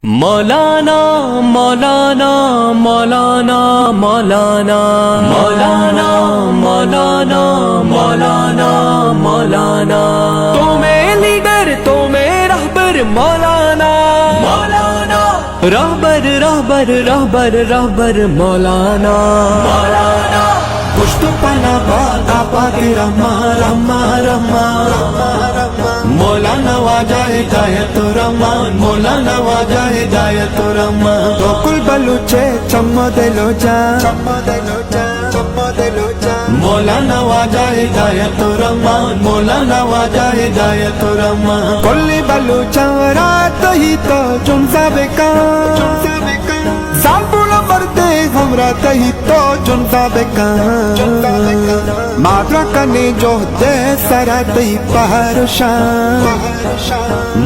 मौलाना मौलाना मौलाना मौलाना मौलाना मौलाना मौलाना मौलाना तुम्हें लीडर तुम्हें रहबर मौलाना मौलाना रहबर रहबर रहबर रहबर मौलाना मौलाना पुष्टपना बाता पाके रमा रमा रमा मौलाना वाजा हिदायत रहमान मौलाना वाजा हिदायत रहमान गोकुल बलूचे चम्मो दिलो जा मौलाना वाजा हिदायत रहमान मौलाना वाजा हिदायत रहमान कोल्ली बलूचा रात ही तो जुमसा बेका सांपुला मरते हमरा तही तो जुमसा बेका मात्रा कने जो दे सरा तही पहरशान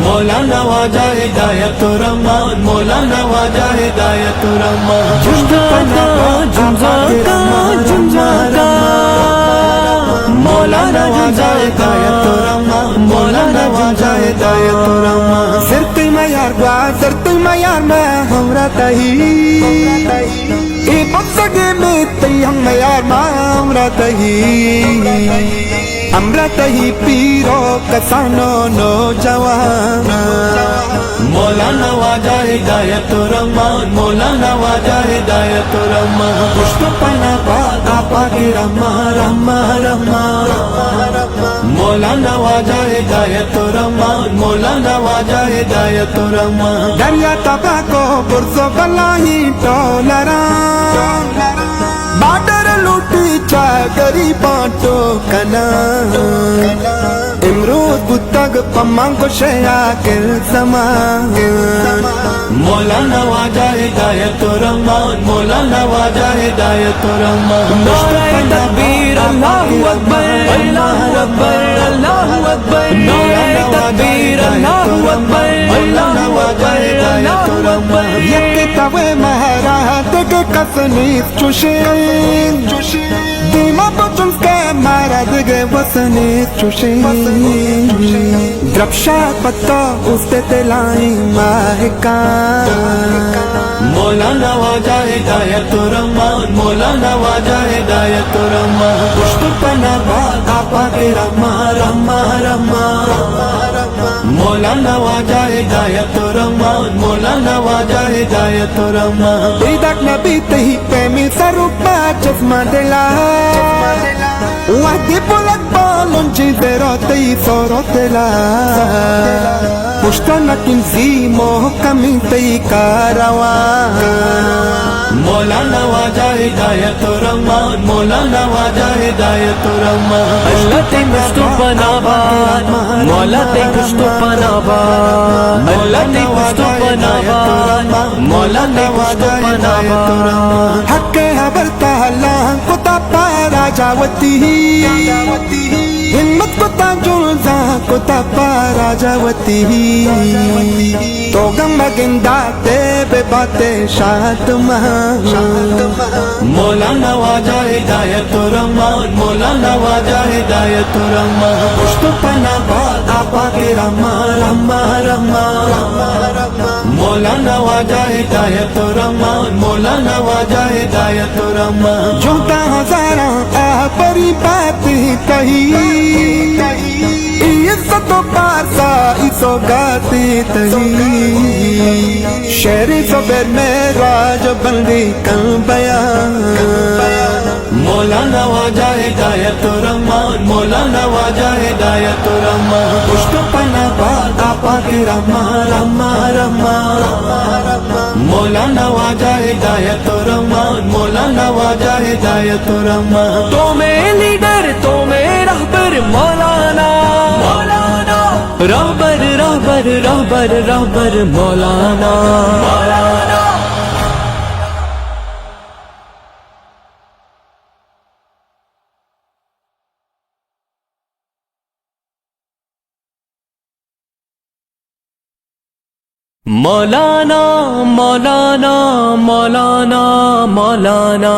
मौलाना वाजा हिदायत रहमान मौलाना वाजा हिदायत रहमान जुमज़ाका जुमज़ाका जुमज़ाका मौलाना वाजा हिदायत रहमान मौलाना वाजा हिदायत रहमान सिरत मयार बा सिरत मयार में हमरा तही ए बक्सगे में तही हम मयार में हमरा तही पीरो कसानो नो जवान मौलाना वाजा हिदायत रहमान मौलाना वाजा हिदायत रहमान पुष्टपना बाता पाके रमा रमा रमा मौलाना वाजा हिदायत रहमान मौलाना वाजा हिदायत रहमान दरिया तबाको बुर्जो बलाही टोलरा बाडर लूटी चा गरीबा तो कना इमरूद बुतग पमांग शया के समान मौलाना वाजा हिदायत रहमान मौलाना वाजा हिदायत रहमान नारे तकबीर अल्लाहु अकबर अल्लाहु अकबर अल्लाहु अकबर नारे तकबीर अल्लाहु अकबर अल्लाहु अकबर अल्लाहु अकबर ये तवे महरा तक कसनी चुशे दीमा बचन के मारा दगे वसने चुशे द्रपशा पत्ता उसते तेलाई महका मौलाना वाजा हिदायत रहमान मौलाना वाजा हिदायत रहमान पुष्टपना बाता पाके रमा रमा रमा मौलाना वाजा हिदायत रहमान मौलाना वाजा हिदायत रहमान इदक नबी तही प्रेमी सरूपा चश्मा दिला वादी पुलक बालुन चीजेरो तही सोरो दिला पुष्टा नकिन सी मोह कमी तही कारवा मौलाना वाजा हिदायत रहमान मौलाना वाजा हिदायत रहमान अल्लाह ते मुस्तफा बात मौला ते मुस्तफा बात अल्लाह ते मुस्तफा बात मौला ते मुस्तफा बात हक हबर ताला कुता पारा जावती हिम्मत कुता जुलजा कुता पारा जावती तो गम गिंदा ते बे बाते शात महा मौलाना वाजा हिदायत रहमान मौलाना वाजा हिदायत रहमान पुष्टपना बाता पाके रमा रमा रमा मौलाना वाजा हिदायत रहमान मौलाना वाजा हिदायत रहमान झूठा हजारा आ परी बात ही कही इज्जतो पारसा इसो गाती तही शेरी सबेर में राज बंदी कल बयान मौलाना वाजा हिदायत रहमान मौलाना वाजा हिदायत रहमान पुष्टपना बाता पाके रमा रमा रमा मौलाना वाजा हिदायत रहमान मौलाना वाजा हिदायत रहमान तुम्हें लीडर तुम्हें रहबर मौलाना मौलाना रहबर रहबर रहबर रहबर मौलाना मौलाना मौलाना मौलाना मौलाना मौलाना